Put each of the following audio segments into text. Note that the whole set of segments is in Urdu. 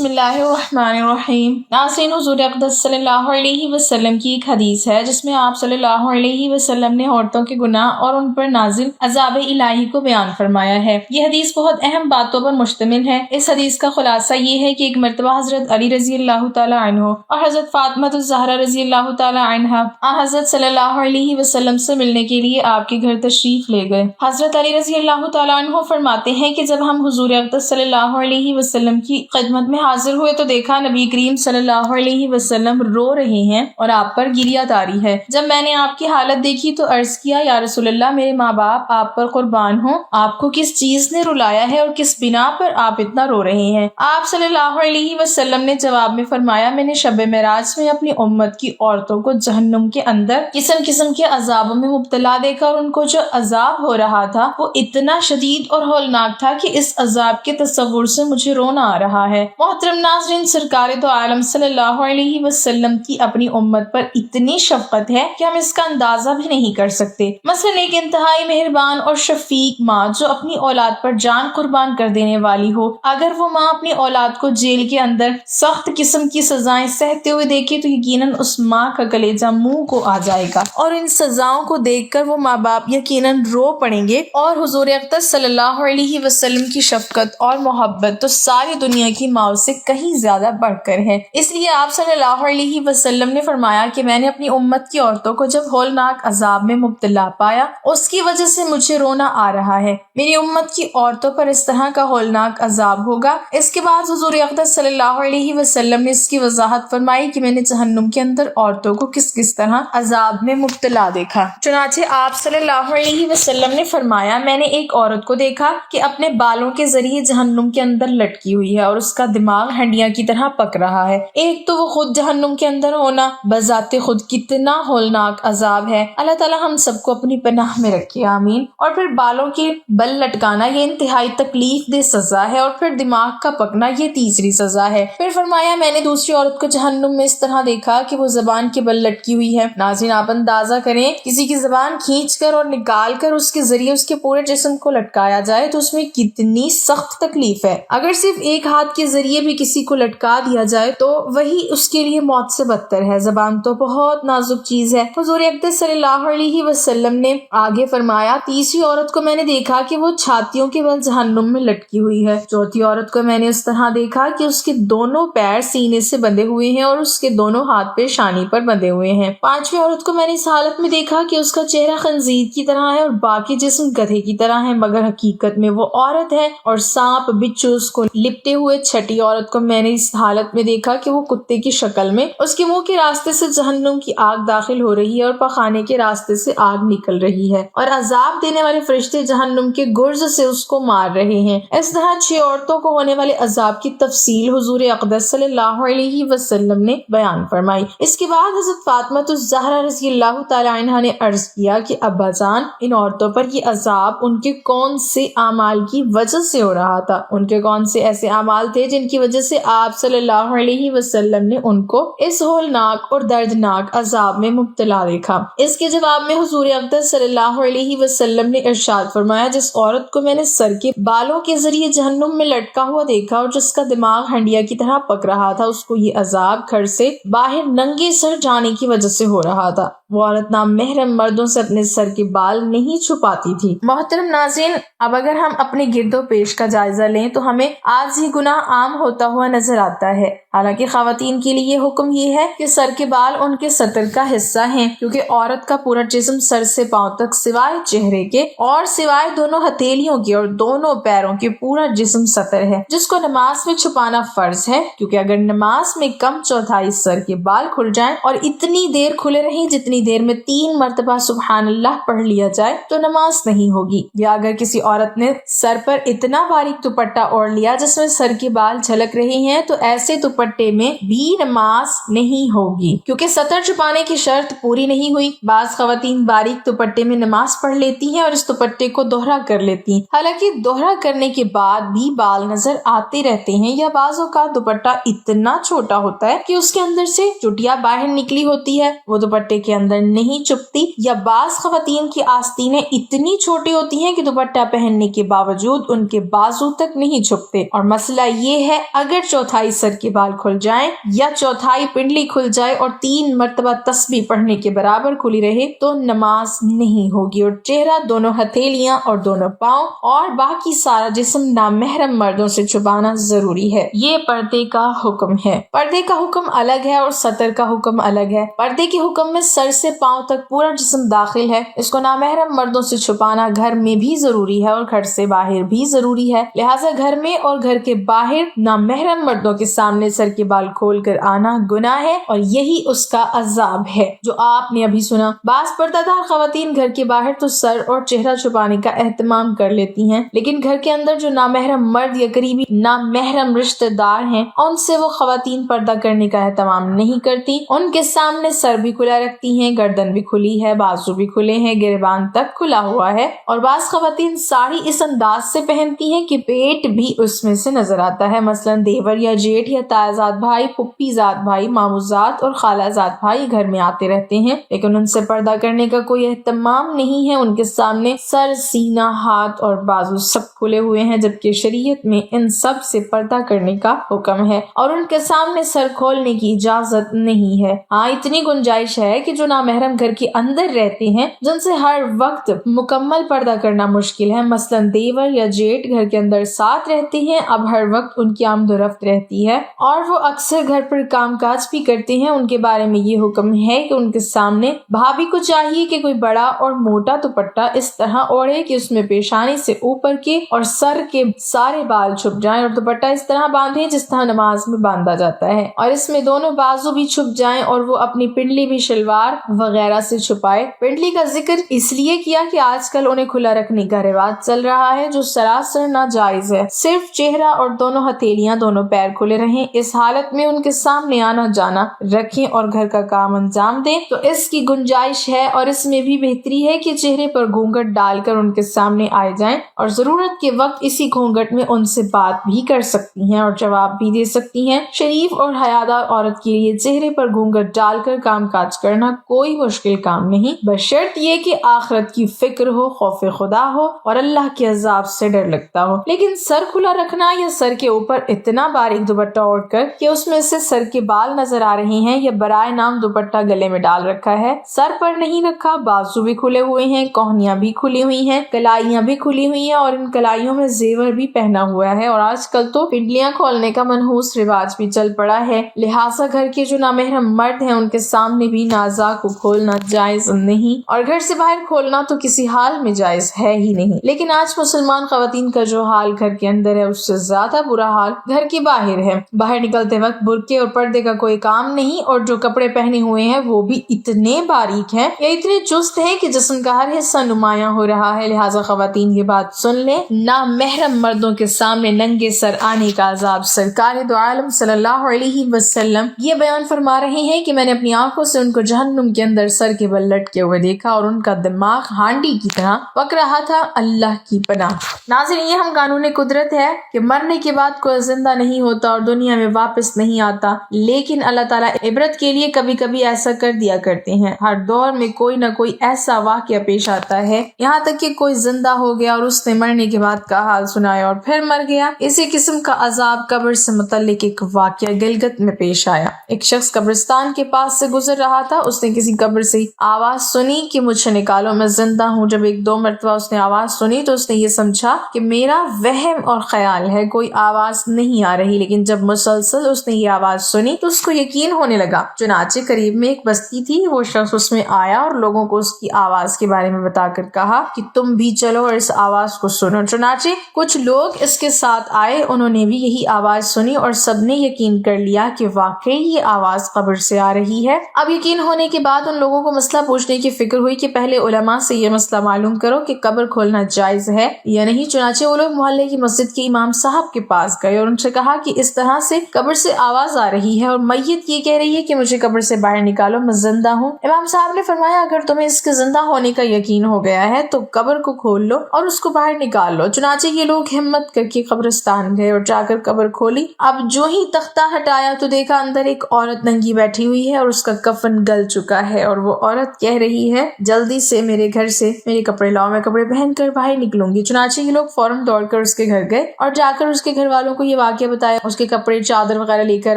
بسم اللہ الرحمن الرحیم۔ ناظرین، حضور اقدس صلی اللہ علیہ وسلم کی ایک حدیث ہے جس میں آپ صلی اللہ علیہ وسلم نے عورتوں کے گناہ اور ان پر نازل عذاب الہی کو بیان فرمایا ہے۔ یہ حدیث بہت اہم باتوں پر مشتمل ہے۔ اس حدیث کا خلاصہ یہ ہے کہ ایک مرتبہ حضرت علی رضی اللہ تعالی عنہ اور حضرت فاطمہ الزہرا رضی اللہ تعالی عنہا حضرت صلی اللہ علیہ وسلم سے ملنے کے لیے آپ کے گھر تشریف لے گئے۔ حضرت علی رضی اللہ تعالی عنہ فرماتے ہیں کہ جب ہم حضور اقدس صلی اللہ علیہ وسلم کی خدمت میں حاضر ہوئے تو دیکھا نبی کریم صلی اللہ علیہ وسلم رو رہے ہیں اور آپ پر گریہ تاری ہے۔ جب میں نے آپ کی حالت دیکھی تو عرض کیا، یا رسول اللہ، میرے ماں باپ آپ پر قربان ہوں، آپ کو کس چیز نے رلایا ہے اور کس بنا پر آپ اتنا رو رہے ہیں؟ آپ صلی اللہ علیہ وسلم نے جواب میں فرمایا، میں نے شب معراج میں اپنی امت کی عورتوں کو جہنم کے اندر قسم قسم کے عذابوں میں مبتلا دیکھا اور ان کو جو عذاب ہو رہا تھا وہ اتنا شدید اور ہولناک تھا کہ اس عذاب کے تصور سے مجھے رونا آ رہا ہے۔ محترم ناظرین، سرکار دو عالم صلی اللہ علیہ وسلم کی اپنی امت پر اتنی شفقت ہے کہ ہم اس کا اندازہ بھی نہیں کر سکتے۔ مثلا ایک انتہائی مہربان اور شفیق ماں جو اپنی اولاد پر جان قربان کر دینے والی ہو، اگر وہ ماں اپنی اولاد کو جیل کے اندر سخت قسم کی سزائیں سہتے ہوئے دیکھے تو یقیناً اس ماں کا کلیجہ منہ کو آ جائے گا اور ان سزاؤں کو دیکھ کر وہ ماں باپ یقیناً رو پڑیں گے۔ اور حضور اقدس صلی اللہ علیہ وسلم کی شفقت اور محبت تو ساری دنیا کی ماں سے کہیں زیادہ بڑھ کر ہے۔ اس لیے آپ صلی اللہ علیہ وسلم نے فرمایا کہ میں نے اپنی امت کی عورتوں کو جب ہولناک عذاب میں مبتلا پایا اس کی وجہ سے مجھے رونا آ رہا ہے۔ میری امت کی عورتوں پر اس طرح کا ہولناک عذاب ہوگا۔ اس کے بعد حضور اقدس صلی اللہ علیہ وسلم نے اس کی وضاحت فرمائی کہ میں نے جہنم کے اندر عورتوں کو کس کس طرح عذاب میں مبتلا دیکھا۔ چنانچہ آپ صلی اللہ علیہ وسلم نے فرمایا، میں نے ایک عورت کو دیکھا کہ اپنے بالوں کے ذریعے جہنم کے اندر لٹکی ہوئی ہے اور اس کا دماغ ہنڈیاں کی طرح پک رہا ہے۔ ایک تو وہ خود جہنم کے اندر ہونا بذات خود کتنا ہولناک عذاب ہے۔ اللہ تعالی ہم سب کو اپنی پناہ میں رکھے، آمین۔ اور پھر بالوں کے بل لٹکانا یہ انتہائی تکلیف دہ سزا ہے، اور پھر دماغ کا پکنا یہ تیسری سزا ہے۔ پھر فرمایا، میں نے دوسری عورت کو جہنم میں اس طرح دیکھا کہ وہ زبان کے بل لٹکی ہوئی ہے۔ ناظرین، آپ اندازہ کریں، کسی کی زبان کھینچ کر اور نکال کر اس کے ذریعے اس کے پورے جسم کو لٹکایا جائے تو اس میں کتنی سخت تکلیف ہے۔ اگر صرف ایک ہاتھ کے ذریعے بھی کسی کو لٹکا دیا جائے تو وہی اس کے لیے موت سے بدتر ہے۔ زبان تو بہت نازک چیز ہے۔ حضور اقدس صلی اللہ علیہ وسلم نے آگے فرمایا، تیسری عورت کو میں نے دیکھا کہ وہ چھاتیوں کے بل جہنم میں لٹکی ہوئی ہے۔ چوتھی عورت کو میں نے اس طرح دیکھا کہ اس کے دونوں پیر سینے سے بندھے ہوئے ہیں اور اس کے دونوں ہاتھ پیشانی پر بندھے ہوئے ہیں۔ پانچویں عورت کو میں نے اس حالت میں دیکھا کہ اس کا چہرہ خنزیر کی طرح ہے اور باقی جسم گدھے کی طرح ہے، مگر حقیقت میں وہ عورت ہے اور سانپ بچھو اس کو لپٹے ہوئے۔ چھٹی عورت کو میں نے اس حالت میں دیکھا کہ وہ کتے کی شکل میں، اس کے منہ کے راستے سے جہنم کی آگ داخل ہو رہی ہے اور پخانے کے راستے سے آگ نکل رہی ہے، اور عذاب دینے والے فرشتے جہنم کے گرز سے اس کو مار رہے ہیں۔ اس طرح 6 عورتوں کو ہونے والے عذاب کی تفصیل حضور اقدس صلی اللہ علیہ وسلم نے بیان فرمائی۔ اس کے بعد حضرت فاطمہ الزہرا رضی اللہ تعالی عنہا نے عرض کیا کہ ابا جان، ان عورتوں پر یہ عذاب ان کے کون سے اعمال کی وجہ سے ہو رہا تھا؟ ان کے کون سے ایسے اعمال تھے جن کی وجہ سے آپ صلی اللہ علیہ وسلم نے ان کو اس ہولناک اور دردناک عذاب میں مبتلا دیکھا؟ اس کے جواب میں حضور اقدس صلی اللہ علیہ وسلم نے ارشاد فرمایا، جس عورت کو میں نے سر کے بالوں کے ذریعے جہنم میں لٹکا ہوا دیکھا اور جس کا دماغ ہنڈیا کی طرح پک رہا تھا، اس کو یہ عذاب گھر سے باہر ننگے سر جانے کی وجہ سے ہو رہا تھا۔ وہ عورت نامحرم مردوں سے اپنے سر کے بال نہیں چھپاتی تھی۔ محترم ناظرین، اب اگر ہم اپنے گرد و پیش کا جائزہ لیں تو ہمیں آج ہی گناہ عام ہوتا ہوا نظر آتا ہے۔ حالانکہ خواتین کے لیے حکم یہ ہے کہ سر کے بال ان کے سطر کا حصہ ہیں، کیونکہ عورت کا پورا جسم سر سے پاؤں تک سوائے چہرے کے اور سوائے دونوں ہتھیلیوں کے اور دونوں پیروں کے پورا جسم سطر ہے، جس کو نماز میں چھپانا فرض ہے، کیونکہ اگر نماز میں کم چوتھائی سر کے بال کھل جائیں اور اتنی دیر کھلے رہیں جتنی دیر میں 3 مرتبہ سبحان اللہ پڑھ لیا جائے تو نماز نہیں ہوگی۔ یا اگر کسی عورت نے سر پر اتنا باریک دوپٹہ اوڑھ لیا جس میں سر کے بال جھلک رہے ہیں تو ایسے دوپٹے میں بھی نماز نہیں ہوگی، کیونکہ سطر چھپانے کی شرط پوری نہیں ہوئی۔ بعض خواتین باریک دوپٹے میں نماز پڑھ لیتی ہیں اور اس دوپٹے کو دوہرا کر لیتی ہیں، حالانکہ دوہرا کرنے کے بعد بھی بال نظر آتے رہتے ہیں، یا بعض اوقات دوپٹہ اتنا چھوٹا ہوتا ہے کہ اس کے اندر سے چٹیا باہر نکلی ہوتی ہے، وہ دوپٹے کے اندر نہیں چپتی، یا بعض خواتین کی آستینیں اتنی چھوٹی ہوتی ہیں کہ دوپٹہ پہننے کے باوجود ان کے بازو تک نہیں چھپتے۔ اور مسئلہ یہ ہے اگر چوتھائی سر کے بال کھل جائیں یا چوتھائی پنڈلی کھل جائے اور 3 مرتبہ تسبیح پڑھنے کے برابر کھلی رہے تو نماز نہیں ہوگی، اور چہرہ، دونوں ہتھیلیاں اور دونوں پاؤں اور باقی سارا جسم نامحرم مردوں سے چھپانا ضروری ہے۔ یہ پردے کا حکم ہے۔ پردے کا حکم الگ ہے اور سطر کا حکم الگ ہے۔ پردے کے حکم میں سر سے پاؤں تک پورا جسم داخل ہے، اس کو نامحرم مردوں سے چھپانا گھر میں بھی ضروری ہے اور گھر سے باہر بھی ضروری ہے، لہٰذا گھر میں اور گھر کے باہر نامحرم مردوں کے سامنے سر کے بال کھول کر آنا گناہ ہے، اور یہی اس کا عذاب ہے جو آپ نے ابھی سنا۔ بعض پردہ دار خواتین گھر کے باہر تو سر اور چہرہ چھپانے کا اہتمام کر لیتی ہیں، لیکن گھر کے اندر جو نامحرم مرد یا قریبی نامحرم رشتہ دار ہیں ان سے وہ خواتین پردہ کرنے کا اہتمام نہیں کرتی، ان کے سامنے سر بھی کھلا رکھتی ہیں، گردن بھی کھلی ہے، بازو بھی کھلے ہیں، گریبان تک کھلا ہوا ہے، اور بعض خواتین ساڑی اس انداز سے پہنتی ہیں کہ پیٹ بھی اس میں سے نظر آتا ہے، مثلا دیور یا جیٹھ یا تائزاد بھائی، پھپھی زاد بھائی، مامو زاد اور خالہ زاد بھائی گھر میں آتے رہتے ہیں، لیکن ان سے پردہ کرنے کا کوئی اہتمام نہیں ہے، ان کے سامنے سر، سینہ، ہاتھ اور بازو سب کھلے ہوئے ہیں، جبکہ شریعت میں ان سب سے پردہ کرنے کا حکم ہے اور ان کے سامنے سر کھولنے کی اجازت نہیں ہے۔ ہاں، اتنی گنجائش ہے کہ جو نامحرم گھر کے اندر رہتے ہیں جن سے ہر وقت مکمل پردہ کرنا مشکل ہے، مثلا دیور یا جیٹ گھر کے اندر ساتھ رہتے ہیں، اب ہر وقت ان کی آمد و رفت رہتی ہے اور وہ اکثر گھر پر کام کاج بھی کرتے ہیں، ان کے بارے میں یہ حکم ہے کہ ان کے سامنے بھابھی کو چاہیے کہ کوئی بڑا اور موٹا دوپٹہ اس طرح اوڑھے کہ اس میں پیشانی سے اوپر کے اور سر کے سارے بال چھپ جائیں، اور دوپٹہ اس طرح باندھے جس طرح نماز میں باندھا جاتا ہے، اور اس میں دونوں بازو بھی چھپ جائیں، اور وہ اپنی پنڈلی بھی شلوار وغیرہ سے چھپائے۔ پنڈلی کا ذکر اس لیے کیا کہ آج کل انہیں کھلا رکھنے کا رواج چل رہا ہے جو سراسر ناجائز ہے، صرف چہرہ اور دونوں ہتھیلیاں، دونوں پیر کھلے رہیں، اس حالت میں ان کے سامنے آنا جانا رکھیں اور گھر کا کام انجام دیں تو اس کی گنجائش ہے، اور اس میں بھی بہتری ہے کہ چہرے پر گھونگھٹ ڈال کر ان کے سامنے آئے جائیں اور ضرورت کے وقت اسی گھونگھٹ میں ان سے بات بھی کر سکتی ہیں اور جواب بھی دے سکتی ہیں۔ شریف اور حیادار عورت کے لیے چہرے پر گھونگھٹ ڈال کر کام کاج کرنا کوئی مشکل کام نہیں، بشرط یہ کہ آخرت کی فکر ہو، خوف خدا ہو اور اللہ کے عذاب سے ڈر لگتا ہو، لیکن سر کھلا رکھنا یا سر کے اوپر اتنا باریک دوپٹہ اوڑھ کر کہ اس میں سے سر کے بال نظر آ رہے ہیں یا برائے نام دوپٹہ گلے میں ڈال رکھا ہے، سر پر نہیں رکھا، بازو بھی کھلے ہوئے ہیں، کوہنیاں بھی کھلی ہوئی ہیں، کلائیاں بھی کھلی ہوئی ہیں اور ان کلائیوں میں زیور بھی پہنا ہوا ہے، اور آج کل تو پنڈلیاں کھولنے کا منحوس رواج بھی چل پڑا ہے، لہٰذا گھر کے جو نامحرم مرد ہیں ان کے سامنے بھی نازا کو کھولنا جائز نہیں، اور گھر سے باہر کھولنا تو کسی حال میں جائز ہے ہی نہیں۔ لیکن آج مسلمان خواتین کا جو حال گھر کے اندر ہے اس سے زیادہ برا حال گھر کے باہر ہے، باہر نکلتے وقت برقعے اور پردے کا کوئی کام نہیں، اور جو کپڑے پہنے ہوئے ہیں وہ بھی اتنے باریک ہیں یا اتنے چست ہیں کہ جسم کا ہر حصہ نمایاں ہو رہا ہے، لہٰذا خواتین یہ بات سن لیں، نامحرم مردوں کے سامنے ننگے سر آنے کا عذاب سرکار دو عالم صلی اللہ علیہ وسلم یہ بیان فرما رہے ہیں کہ میں نے اپنی آنکھوں سے ان کو جہنم کے اندر سر کے بل لٹکے ہوئے دیکھا اور ان کا دماغ ہانڈی کی طرح پک رہا تھا، اللہ کی پناہ۔ ناظرین، یہ ہم قانون قدرت ہے کہ مرنے کے بعد کوئی زندہ نہیں ہوتا اور دنیا میں واپس نہیں آتا، لیکن اللہ تعالیٰ عبرت کے لیے کبھی کبھی ایسا کر دیا کرتے ہیں۔ ہر دور میں کوئی نہ کوئی ایسا واقعہ پیش آتا ہے، یہاں تک کہ کوئی زندہ ہو گیا اور اس نے مرنے کے بعد کا حال سنایا اور پھر مر گیا۔ اسی قسم کا عذاب قبر سے متعلق ایک واقعہ گلگت میں پیش آیا۔ ایک شخص قبرستان کے پاس سے گزر رہا تھا، اس نے کسی قبر سے آواز سنی کہ مجھے نکالو، میں زندہ ہوں۔ جب 1-2 مرتبہ اس نے آواز سنی تو اس نے یہ سمجھا کہ میرا وہم اور خیال ہے، کوئی آواز نہیں آ رہی، لیکن جب مسلسل اس نے یہ آواز سنی تو اس کو یقین ہونے لگا۔ چنانچہ قریب میں ایک بستی تھی، وہ شخص اس میں آیا اور لوگوں کو اس کی آواز کے بارے میں بتا کر کہا کہ تم بھی چلو اور اس آواز کو سنو۔ چنانچہ کچھ لوگ اس کے ساتھ آئے، انہوں نے بھی یہی آواز سنی اور سب نے یقین کر لیا کہ واقعی یہ آواز قبر سے آ رہی ہے۔ اب یقین ہونے کے بعد ان لوگوں کو مسئلہ پوچھنے کی فکر ہوئی کہ پہلے علماء سے یہ مسئلہ معلوم کرو کہ قبر کھولنا جائز ہے یا نہیں۔ چنانچہ وہ لوگ محلے کی مسجد کے امام صاحب کے پاس گئے اور ان سے کہا کہ اس طرح سے قبر سے آواز آ رہی ہے اور میت یہ کہہ رہی ہے کہ مجھے قبر سے باہر نکالو، میں زندہ ہوں۔ امام صاحب نے فرمایا اگر تمہیں اس کے زندہ ہونے کا یقین ہو گیا ہے تو قبر کو کھول لو اور اس کو باہر نکال لو۔ چنانچہ یہ لوگ ہمت کر کے قبرستان گئے اور جا کر قبر کھولی۔ اب جو ہی تختہ ہٹایا تو دیکھا اندر ایک عورت ننگی بیٹھی ہوئی ہے اور اس کا کفن گل چکا ہے، اور وہ عورت کہہ رہی ہے جلدی سے میرے گھر سے میرے کپڑے لاؤ، میں کپڑے پہن کر باہر نکلوں گی۔ چنانچہ یہ لوگ فوراً دوڑ کر اس کے گھر گئے اور جا کر اس کے گھر والوں کو یہ واقعہ بتایا، اس کے کپڑے چادر وغیرہ لے کر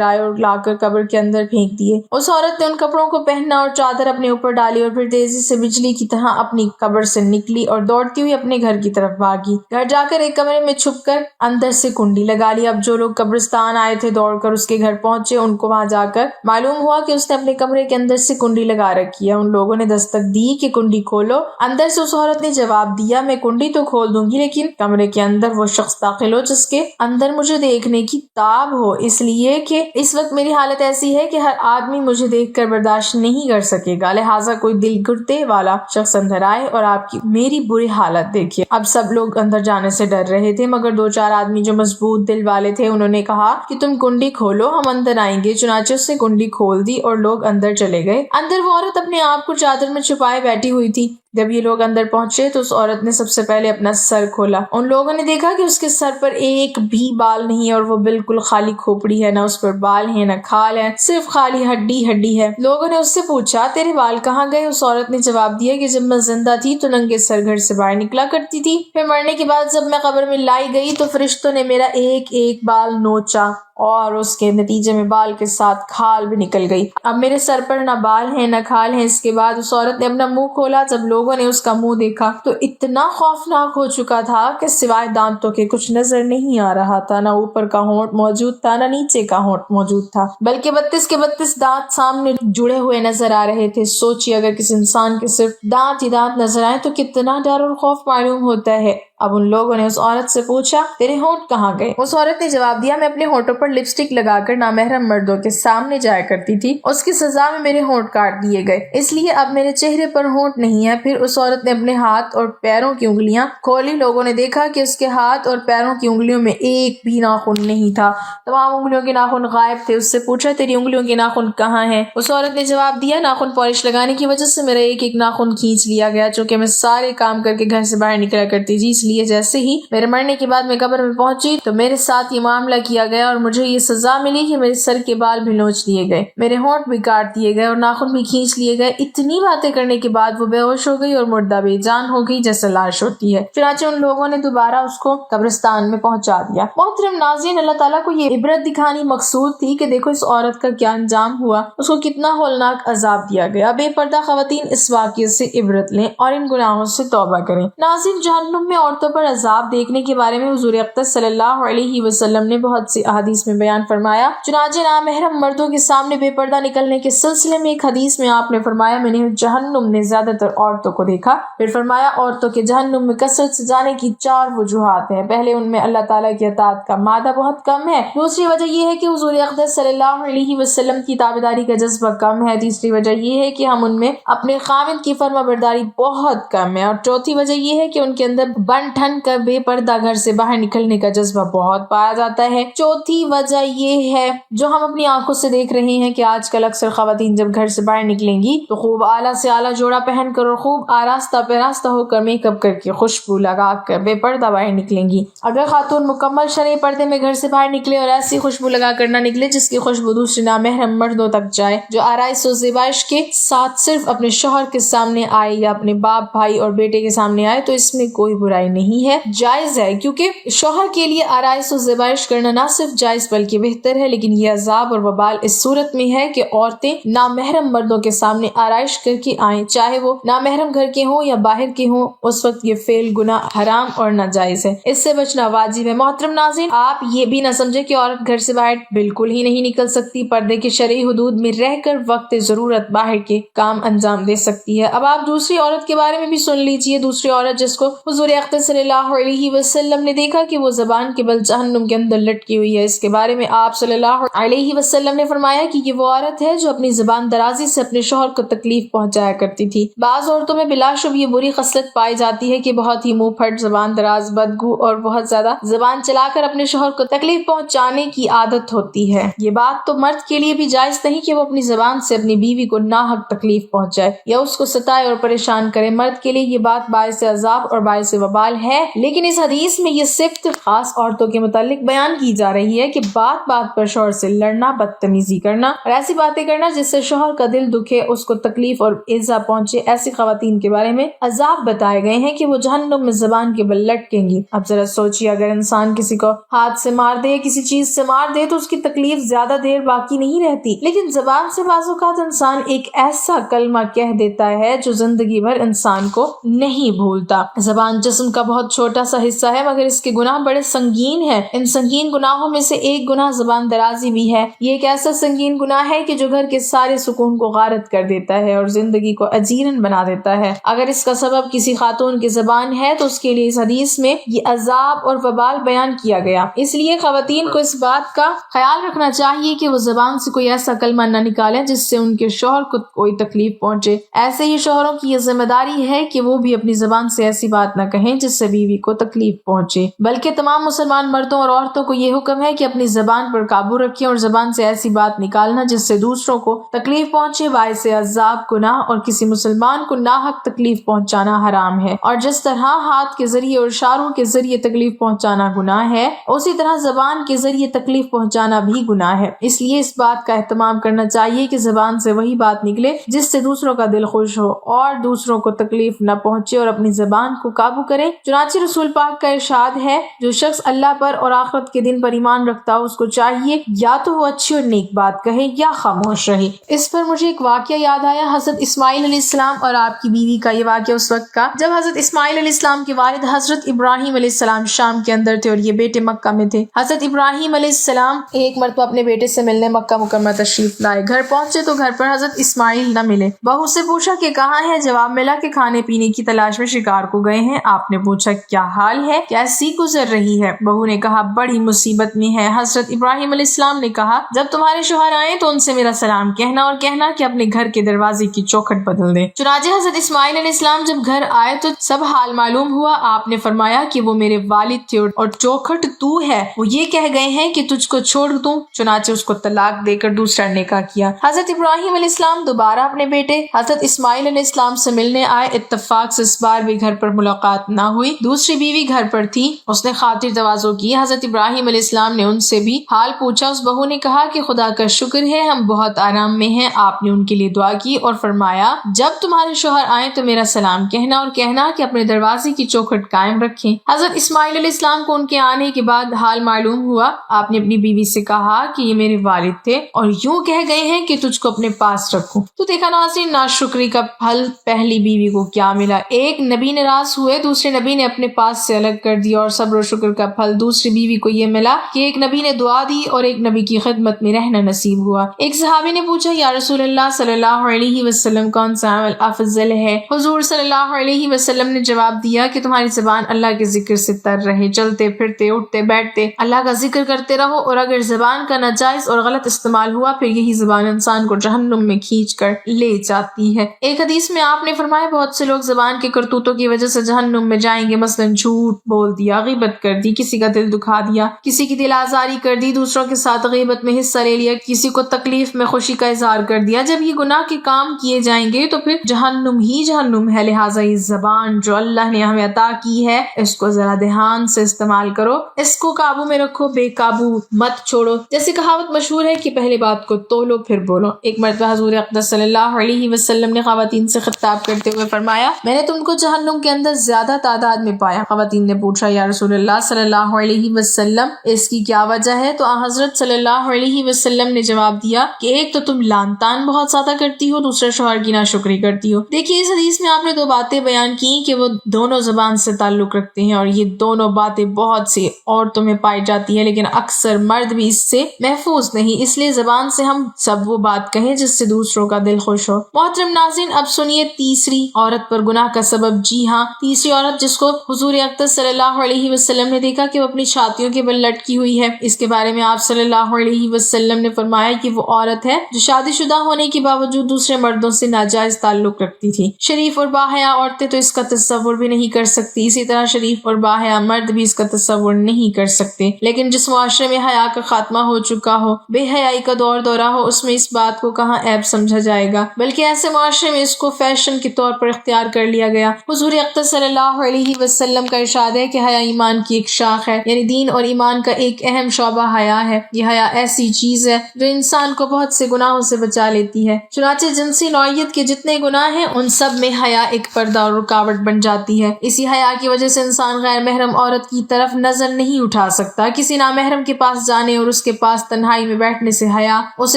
آئے اور لا کر قبر کے اندر پھینک دیے۔ اس عورت نے ان کپڑوں کو پہنا اور چادر اپنے اوپر ڈالی اور پھر تیزی سے بجلی کی طرح اپنی قبر سے نکلی اور دوڑتی ہوئی اپنے گھر کی طرف بھاگی۔ گھر جا کر ایک کمرے میں چھپ کر اندر سے کنڈی لگا لی۔ اب جو لوگ قبرستان آئے تھے دوڑ کر اس کے گھر پہنچے، ان کو وہاں جا کر معلوم ہوا کہ اس نے اپنے کمرے کے اندر سے کنڈی لگا رکھی ہے۔ ان لوگوں نے دستک دی کہ کنڈی کھولو۔ اندر سے اس عورت نے جواب دیا، میں کنڈی تو کھول دوں گی لیکن کمرے کے اندر وہ شخص داخل ہو جس کے اندر مجھے دیکھنے کی تاب ہو، اس لیے کہ اس وقت میری حالت ایسی ہے کہ ہر آدمی مجھے دیکھ کر برداشت نہیں کر سکے گا، لہٰذا کوئی دل گردے والا شخص اندر آئے اور آپ کی میری بری حالت دیکھے۔ اب سب لوگ اندر جانے سے ڈر رہے تھے، مگر دو چار آدمی جو مضبوط دل والے تھے انہوں نے کہا کہ تم کنڈی کھولو، ہم اندر آئیں گے۔ چنانچہ اس نے کنڈی کھول دی اور لوگ اندر چلے گئے۔ اندر وہ عورت اپنے آپ کو چادر میں چھپائے بیٹھی ہوئی تھی۔ جب یہ لوگ اندر پہنچے تو اس عورت نے سب سے پہلے اپنا سر کھولا۔ ان لوگوں نے دیکھا کہ اس کے سر پر ایک بھی بال نہیں اور وہ بالکل خالی کھوپڑی ہے، نہ اس پر بال ہیں نہ کھال ہے، صرف خالی ہڈی ہے۔ لوگوں نے اس سے پوچھا تیرے بال کہاں گئے؟ اس عورت نے جواب دیا کہ جب میں زندہ تھی تو ننگے سر گھر سے باہر نکلا کرتی تھی، پھر مرنے کے بعد جب میں قبر میں لائی گئی تو فرشتوں نے میرا ایک ایک بال نوچا اور اس کے نتیجے میں بال کے ساتھ کھال بھی نکل گئی۔ اب میرے سر پر نہ بال ہیں نہ کھال ہیں۔ اس کے بعد اس عورت نے اپنا منہ کھولا۔ جب لوگوں نے اس کا منہ دیکھا تو اتنا خوفناک ہو چکا تھا کہ سوائے دانتوں کے کچھ نظر نہیں آ رہا تھا، نہ اوپر کا ہونٹ موجود تھا نہ نیچے کا ہونٹ موجود تھا، بلکہ 32 کے 32 دانت سامنے جڑے ہوئے نظر آ رہے تھے۔ سوچیے اگر کسی انسان کے صرف دانت ہی دانت نظر آئے تو کتنا ڈر اور خوف معلوم ہوتا ہے۔ اب ان لوگوں نے اس عورت سے پوچھا تیرے ہونٹ کہاں گئے؟ اس عورت نے جواب دیا میں اپنے ہونٹوں پر لپسٹک لگا کر نامحرم مردوں کے سامنے جایا کرتی تھی، اس کی سزا میں میرے ہونٹ کاٹ دیے گئے، اس لیے اب میرے چہرے پر ہونٹ نہیں ہے۔ پھر اس عورت نے اپنے ہاتھ اور پیروں کی انگلیاں کھولی۔ لوگوں نے دیکھا کہ اس کے ہاتھ اور پیروں کی انگلیوں میں ایک بھی ناخن نہیں تھا، تمام انگلیوں کے ناخن غائب تھے۔ اس سے پوچھا تیری انگلیوں کے ناخن کہاں ہیں؟ اس عورت نے جواب دیا ناخن پالش لگانے کی وجہ سے میرا ایک ایک ناخن کھینچ لیا گیا، چونکہ میں سارے کام کر کے گھر سے باہر نکلا کرتی تھی، اس لیے جیسے ہی میرے مرنے کے بعد میں قبر میں پہنچی تو میرے ساتھ یہ معاملہ کیا گیا اور مجھے یہ سزا ملی کہ میرے سر کے بال بھی نوچ لیے گئے، میرے ہونٹ بھی کاٹ دیے گئے اور ناخن بھی کھینچ لیے گئے۔ اتنی باتیں کرنے کے بعد وہ بے ہوش ہو گئی اور مردہ بے جان ہو گئی جیسے لاش ہوتی ہے۔ چنانچہ ان لوگوں نے دوبارہ اس کو قبرستان میں پہنچا دیا۔ محترم ناظرین، اللہ تعالیٰ کو یہ عبرت دکھانی مقصود تھی کہ دیکھو اس عورت کا کیا انجام ہوا، اس کو کتنا ہولناک عذاب دیا گیا۔ بے پردہ خواتین اس واقعے سے عبرت لیں اور ان گناہوں سے توبہ کریں۔ ناظرین، جہنم میں عورتوں پر عذاب دیکھنے کے بارے میں حضور اقدس صلی اللہ علیہ وسلم نے بہت سی احادیث میں بیان فرمایا۔ چنانچہ نامحرم مردوں کے سامنے بے پردہ نکلنے کے سلسلے میں ایک حدیث میں آپ نے فرمایا میں نے جہنم میں زیادہ تر عورتوں کو دیکھا، پھر فرمایا عورتوں کے جہنم میں کثرت سے جانے کی 4 وجوہات ہیں۔ پہلے ان میں اللہ تعالیٰ کی اطاعت کا مادہ بہت کم ہے، دوسری وجہ یہ ہے کہ حضور اقدس صلی اللہ علیہ وسلم کی تابعداری کا جذبہ کم ہے، تیسری وجہ یہ ہے کہ ہم ان میں اپنے خاوند کی فرما برداری بہت کم ہے، اور چوتھی وجہ یہ ہے کہ ان کے اندر بن ٹھن کر بے پردہ گھر سے باہر نکلنے کا جذبہ بہت پایا جاتا ہے۔ چوتھی وجہ یہ ہے جو ہم اپنی آنکھوں سے دیکھ رہے ہیں کہ آج کل اکثر خواتین جب گھر سے باہر نکلیں گی تو خوب اعلیٰ سے اعلیٰ جوڑا پہن کر اور خوب آراستہ پیراستہ ہو کر میک اپ کر کے خوشبو لگا کر بے پردہ باہر نکلیں گی۔ اگر خاتون مکمل شرعی پردے میں گھر سے باہر نکلے اور ایسی خوشبو لگا کر نہ نکلے جس کی خوشبو دوسرے نامحرم مردوں تک جائے، جو آرائش و زیبائش کے ساتھ صرف اپنے شوہر کے سامنے آئے یا اپنے باپ بھائی اور بیٹے کے سامنے آئے، تو اس میں کوئی برائی نہیں ہے، جائز ہے، کیونکہ شوہر کے لیے آرائش و زیبائش کرنا نہ صرف جائز بلکہ بہتر ہے، لیکن یہ عذاب اور وبال اس صورت میں ہے کہ عورتیں نامحرم مردوں کے سامنے آرائش کر کے آئیں، چاہے وہ نامحرم گھر کے ہوں یا باہر کے ہوں، اس وقت یہ فعل گناہ حرام اور ناجائز ہے، اس سے بچنا واجب ہے۔ محترم ناظرین، آپ یہ بھی نہ سمجھے کہ عورت گھر سے باہر بالکل ہی نہیں نکل سکتی، پردے کی شرعی حدود میں رہ کر وقت ضرورت باہر کے کام انجام دے سکتی ہے۔ اب آپ دوسری عورت کے بارے میں بھی سن لیجئے، دوسری عورت جس کو حضور اقدس صلی اللہ علیہ وسلم نے دیکھا کہ وہ زبان کے بل جہنم کے اندر لٹکی ہوئی ہے، اس کے بارے میں آپ صلی اللہ علیہ وسلم نے فرمایا کہ یہ وہ عورت ہے جو اپنی زبان درازی سے اپنے شوہر کو تکلیف پہنچایا کرتی تھی۔ بعض عورتوں میں بلا شبہ یہ بری خصلت پائی جاتی ہے کہ بہت ہی منہ پھٹ، زبان دراز، بدگو اور بہت زیادہ زبان چلا کر اپنے شوہر کو تکلیف پہنچانے کی عادت ہوتی ہے۔ یہ بات تو مرد کے لیے بھی جائز نہیں کہ وہ اپنی زبان سے اپنی بیوی کو ناحق تکلیف پہنچائے یا اس کو ستائے اور پریشان کرے۔ مرد کے لیے یہ بات باعث عذاب اور باعث وبال استعمال ہے، لیکن اس حدیث میں یہ صفت خاص عورتوں کے متعلق بیان کی جا رہی ہے کہ بات بات پر شوہر سے لڑنا، بدتمیزی کرنا اور ایسی باتیں کرنا جس سے شوہر کا دل دکھے، اس کو تکلیف اور ایذا پہنچے، ایسی خواتین کے بارے میں عذاب بتائے گئے ہیں کہ وہ جہنم میں زبان کے بل لٹکیں گی۔ اب ذرا سوچیے، اگر انسان کسی کو ہاتھ سے مار دے، کسی چیز سے مار دے، تو اس کی تکلیف زیادہ دیر باقی نہیں رہتی، لیکن زبان سے بعض اوقات انسان ایک ایسا کلمہ کہہ دیتا ہے جو زندگی بھر انسان کو نہیں بھولتا۔ زبان جسم کا بہت چھوٹا سا حصہ ہے، مگر اس کے گناہ بڑے سنگین ہیں۔ ان سنگین گناہوں میں سے ایک گناہ زبان درازی بھی ہے۔ یہ ایک ایسا سنگین گناہ ہے کہ جو گھر کے سارے سکون کو غارت کر دیتا ہے اور زندگی کو اجیرن بنا دیتا ہے۔ اگر اس کا سبب کسی خاتون کی زبان ہے تو اس کے لیے اس حدیث میں یہ عذاب اور وبال بیان کیا گیا۔ اس لیے خواتین کو اس بات کا خیال رکھنا چاہیے کہ وہ زبان سے کوئی ایسا کلمہ نہ نکالیں جس سے ان کے شوہر کو کوئی تکلیف پہنچے۔ ایسے ہی شوہروں کی یہ ذمہ داری ہے کہ وہ بھی اپنی زبان سے ایسی بات نہ کہیں جس سے بیوی کو تکلیف پہنچے، بلکہ تمام مسلمان مردوں اور عورتوں کو یہ حکم ہے کہ اپنی زبان پر قابو رکھیں اور زبان سے ایسی بات نکالنا جس سے دوسروں کو تکلیف پہنچے باعث عذاب گناہ اور کسی مسلمان کو ناحق تکلیف پہنچانا حرام ہے۔ اور جس طرح ہاتھ کے ذریعے اور اشاروں کے ذریعے تکلیف پہنچانا گناہ ہے، اسی طرح زبان کے ذریعے تکلیف پہنچانا بھی گناہ ہے۔ اس لیے اس بات کا اہتمام کرنا چاہیے کہ زبان سے وہی بات نکلے جس سے دوسروں کا دل خوش ہو اور دوسروں کو تکلیف نہ پہنچے، اور اپنی زبان کو قابو کرے۔ چنانچہ رسول پاک کا ارشاد ہے، جو شخص اللہ پر اور آخرت کے دن پر ایمان رکھتا ہو، اس کو چاہیے یا تو وہ اچھی اور نیک بات کہے یا خاموش رہے۔ اس پر مجھے ایک واقعہ یاد آیا، حضرت اسماعیل علیہ السلام اور آپ کی بیوی کا۔ یہ واقعہ اس وقت کا جب حضرت اسماعیل علیہ السلام کے والد حضرت ابراہیم علیہ السلام شام کے اندر تھے اور یہ بیٹے مکہ میں تھے۔ حضرت ابراہیم علیہ السلام ایک مرتبہ اپنے بیٹے سے ملنے مکہ مکرمہ تشریف لائے۔ گھر پہنچے تو گھر پر حضرت اسماعیل نہ ملے۔ بہو سے پوچھا کہ کہاں ہے؟ جواب ملا کہ کھانے پینے کی تلاش میں شکار کو گئے ہیں۔ آپ نے پوچھا کیا حال ہے، کیسی گزر رہی ہے؟ بہو نے کہا بڑی مصیبت میں ہے۔ حضرت ابراہیم علیہ السلام نے کہا جب تمہارے شوہر آئے تو ان سے میرا سلام کہنا اور کہنا کہ اپنے گھر کے دروازے کی چوکھٹ بدل دیں۔ چنانچہ حضرت اسماعیل علیہ السلام جب گھر آئے تو سب حال معلوم ہوا۔ آپ نے فرمایا کہ وہ میرے والد تھے اور چوکھٹ تو ہے، وہ یہ کہہ گئے ہیں کہ تجھ کو چھوڑ دوں۔ چنانچہ اس کو طلاق دے کر دوسرا نکاح کیا۔ حضرت ابراہیم علیہ السلام دوبارہ اپنے بیٹے حضرت اسماعیل علیہ السلام سے ملنے آئے۔ اتفاق سے اس بار بھی گھر پر ملاقات نہ ہوئی۔ دوسری بیوی گھر پر تھی، اس نے خاطر تواضع کی۔ حضرت ابراہیم علیہ السلام نے ان سے بھی حال پوچھا۔ اس بہو نے کہا کہ خدا کا شکر ہے ہم بہت آرام میں ہیں۔ آپ نے ان کے لیے دعا کی اور فرمایا جب تمہارے شوہر آئیں تو میرا سلام کہنا اور کہنا کہ اپنے دروازے کی چوکھٹ قائم رکھیں۔ حضرت اسماعیل علیہ السلام کو ان کے آنے کے بعد حال معلوم ہوا۔ آپ نے اپنی بیوی سے کہا کہ یہ میرے والد تھے اور یوں کہہ گئے ہیں کہ تجھ کو اپنے پاس رکھوں۔ تو دیکھا ناظرین، ناشکری کا پھل پہلی بیوی کو کیا ملا۔ ایک نبی ناراض ہوئے، دوسرے نبی نے اپنے پاس سے الگ کر دیا، اور صبر و شکر کا پھل دوسری بیوی کو یہ ملا کہ ایک نبی نے دعا دی اور ایک نبی کی خدمت میں رہنا نصیب ہوا۔ ایک صحابی نے پوچھا یا رسول اللہ صلی اللہ علیہ وسلم کون سا عمل افضل ہے؟ حضور صلی اللہ علیہ وسلم نے جواب دیا کہ تمہاری زبان اللہ کے ذکر سے تر رہے، چلتے پھرتے اٹھتے بیٹھتے اللہ کا ذکر کرتے رہو، اور اگر زبان کا ناجائز اور غلط استعمال ہوا پھر یہی زبان انسان کو جہنم میں کھینچ کر لے جاتی ہے۔ ایک حدیث میں آپ نے فرمایا بہت سے لوگ زبان کے کرتوتوں کی وجہ سے جہنم میں جائیں گے، مثلا جھوٹ بول دیا، غیبت کر دی، کسی کا دل دکھا دیا، کسی کی دل آزاری کر دی، دوسروں کے ساتھ غیبت میں حصہ لے لیا، کسی کو تکلیف میں خوشی کا اظہار کر دیا۔ جب یہ گناہ کے کام کیے جائیں گے تو پھر جہنم ہی جہنم ہے۔ لہٰذا یہ زبان جو اللہ نے ہمیں عطا کی ہے اس کو ذرا دھیان سے استعمال کرو، اس کو قابو میں رکھو، بے قابو مت چھوڑو۔ جیسے کہاوت مشہور ہے کہ پہلے بات کو تولو پھر بولو۔ ایک مرتبہ حضور اقدس صلی اللہ علیہ وسلم نے خواتین سے خطاب کرتے ہوئے فرمایا میں نے تم کو جہنم کے اندر زیادہ تعداد میں پایا۔ خواتین نے پوچھا یا رسول اللہ صلی اللہ علیہ وسلم اس کی کیا وجہ ہے؟ تو حضرت صلی اللہ علیہ وسلم نے جواب دیا کہ ایک تو تم لان تان بہت زیادہ کرتی ہو، دوسرے شوہر کی ناشکری کرتی ہو۔ دیکھیے اس حدیث میں آپ نے دو باتیں بیان کی کہ وہ دونوں زبان سے تعلق رکھتے ہیں، اور یہ دونوں باتیں بہت سی عورتوں میں پائی جاتی ہیں، لیکن اکثر مرد بھی اس سے محفوظ نہیں۔ اس لیے زبان سے ہم سب وہ بات کہیں جس سے دوسروں کا دل خوش ہو۔ محترم ناظرین، اب سنیے تیسری عورت پر گناہ کا سبب۔ جی ہاں، تیسری عورت جس کو حضور اقدس صلی اللہ علیہ وسلم نے دیکھا کہ وہ اپنی چھاتیوں کے بل لٹکی ہوئی ہے۔ اس کے بارے میں آپ صلی اللہ علیہ وسلم نے فرمایا کہ وہ عورت ہے جو شادی شدہ ہونے کے باوجود دوسرے مردوں سے ناجائز تعلق رکھتی تھی۔ شریف اور باحیا عورتیں تو اس کا تصور بھی نہیں کر سکتی، اسی طرح شریف اور باحیا مرد بھی اس کا تصور نہیں کر سکتے۔ لیکن جس معاشرے میں حیا کا خاتمہ ہو چکا ہو، بے حیائی کا دور دورہ ہو، اس میں اس بات کو کہاں عیب سمجھا جائے گا، بلکہ ایسے معاشرے میں اس کو فیشن کے طور پر اختیار کر لیا گیا۔ حضور اقدس صلی اللہ علیہ علیہ وسلم کا ارشاد ہے کہ حیا ایمان کی ایک شاخ ہے، یعنی دین اور ایمان کا ایک اہم شعبہ حیا ہے۔ یہ حیا ایسی چیز ہے جو انسان کو بہت سے گناہوں سے بچا لیتی ہے۔ چنانچہ جنسی نوعیت کے جتنے گناہ ہیں ان سب میں حیا ایک پردہ اور رکاوٹ بن جاتی ہے۔ اسی حیا کی وجہ سے انسان غیر محرم عورت کی طرف نظر نہیں اٹھا سکتا۔ کسی نامحرم کے پاس جانے اور اس کے پاس تنہائی میں بیٹھنے سے حیا اس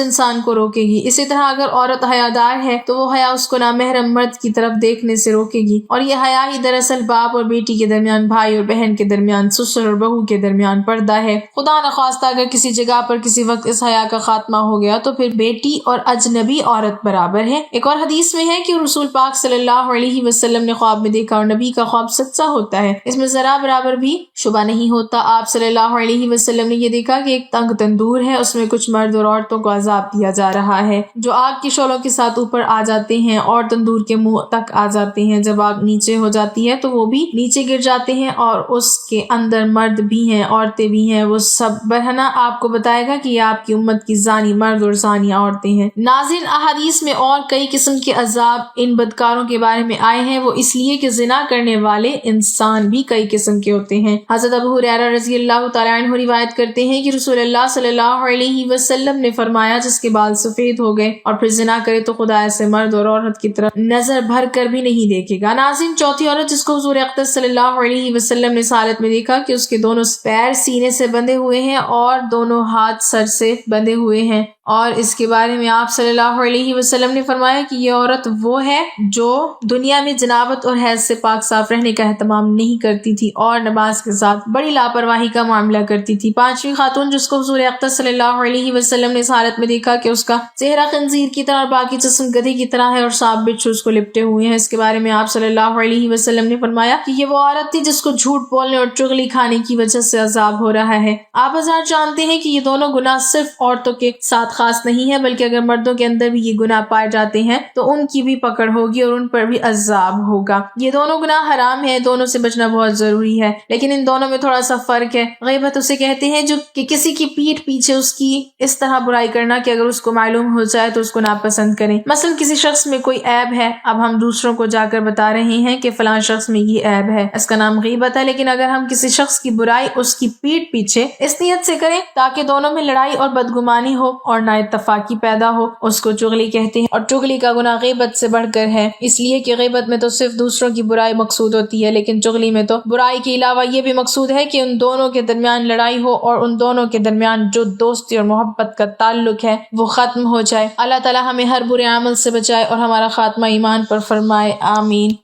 انسان کو روکے گی۔ اسی طرح اگر عورت حیادار ہے تو وہ حیا اس کو نامحرم مرد کی طرف دیکھنے سے روکے گی، اور یہ حیا ہی دراصل باپ اور بیٹی کے درمیان، بھائی اور بہن کے درمیان، سسر اور بہو کے درمیان پردہ ہے۔ خدا نخواستہ اگر کسی جگہ پر کسی وقت اس حیا کا خاتمہ ہو گیا تو پھر بیٹی اور اجنبی عورت برابر ہے۔ ایک اور حدیث میں ہے کہ رسول پاک صلی اللہ علیہ وسلم نے خواب میں دیکھا اور نبی کا خواب سچا ہوتا ہے، اس میں ذرا برابر بھی شبہ نہیں ہوتا۔ آپ صلی اللہ علیہ وسلم نے یہ دیکھا کہ ایک تنگ تندور ہے، اس میں کچھ مرد اور عورتوں کو عذاب دیا جا رہا ہے جو آگ کی شعلوں کے ساتھ اوپر آ جاتے ہیں اور تندور کے منہ تک آ جاتے ہیں۔ جب آگ نیچے ہو جاتی ہے تو وہ بھی نیچے گر جاتے ہیں، اور اس کے اندر مرد بھی ہیں، عورتیں بھی ہیں۔ وہ سب برہنہ آپ کو بتائے گا کہ یہ آپ کی امت کی زانی مرد اور زانی عورتیں ہیں۔ ناظرین، احادیث میں اور کئی قسم کے عذاب ان بدکاروں کے بارے میں آئے ہیں، وہ اس لیے کہ زنا کرنے والے انسان بھی کئی قسم کے ہوتے ہیں۔ حضرت ابو ہریرہ رضی اللہ تعالیٰ عنہ روایت کرتے ہیں کہ رسول اللہ صلی اللہ علیہ وسلم نے فرمایا، جس کے بال سفید ہو گئے اور پھر زنا کرے تو خدا ایسے مرد اور عورت کی طرف نظر بھر کر بھی نہیں دیکھے گا۔ ناظرین، چوتھی عورت جس کو حضور اقدس صلی اللہ علیہ وسلم نے اس حالت میں دیکھا کہ اس کے دونوں پیر سینے سے بندھے ہوئے ہیں اور دونوں ہاتھ سر سے بندھے ہوئے ہیں، اور اس کے بارے میں آپ صلی اللہ علیہ وسلم نے فرمایا کہ یہ عورت وہ ہے جو دنیا میں جنابت اور حیض سے پاک صاف رہنے کا اہتمام نہیں کرتی تھی اور نماز کے ساتھ بڑی لاپرواہی کا معاملہ کرتی تھی۔ پانچویں خاتون جس کو حضور اقدس صلی اللہ علیہ وسلم نے اس حالت میں دیکھا کہ اس کا چہرہ خنزیر کی طرح اور باقی جسم گدھے کی طرح ہے اور سانپ بچھو اس کو لپٹے ہوئے ہیں، اس کے بارے میں آپ صلی اللہ علیہ وسلم نے فرمایا کہ یہ وہ عورت تھی جس کو جھوٹ بولنے اور چغلی کھانے کی وجہ سے عذاب ہو رہا ہے۔ آپ حضرات جانتے ہیں کہ یہ دونوں گناہ صرف عورتوں کے ساتھ خاص نہیں ہے، بلکہ اگر مردوں کے اندر بھی یہ گناہ پائے جاتے ہیں تو ان کی بھی پکڑ ہوگی اور ان پر بھی عذاب ہوگا۔ یہ دونوں گناہ حرام ہیں، دونوں سے بچنا بہت ضروری ہے، لیکن ان دونوں میں تھوڑا سا فرق ہے۔ غیبت اسے کہتے ہیں جو کہ کسی کی پیٹھ پیچھے اس کی اس طرح برائی کرنا کہ اگر اس کو معلوم ہو جائے تو اس کو ناپسند کریں۔ مثلا کسی شخص میں کوئی عیب ہے، اب ہم دوسروں کو جا کر بتا رہے ہیں کہ فلاں شخص میں یہ عیب ہے، اس کا نام غیبت ہے، لیکن اگر ہم کسی شخص کی برائی اس کی پیٹھ پیچھے اس نیت سے کریں تاکہ دونوں میں لڑائی اور بدگمانی ہو اور نا اتفاقی پیدا ہو، اس کو چغلی کہتے ہیں، اور چغلی کا گناہ غیبت سے بڑھ کر ہے، اس لیے کہ غیبت میں تو صرف دوسروں کی برائی مقصود ہوتی ہے، لیکن چغلی میں تو برائی کے علاوہ یہ بھی مقصود ہے کہ ان دونوں کے درمیان لڑائی ہو اور ان دونوں کے درمیان جو دوستی اور محبت کا تعلق ہے وہ ختم ہو جائے۔ اللہ تعالی ہمیں ہر برے عمل سے بچائے اور ہمارا خاتمہ ایمان پر فرمائے، آمین۔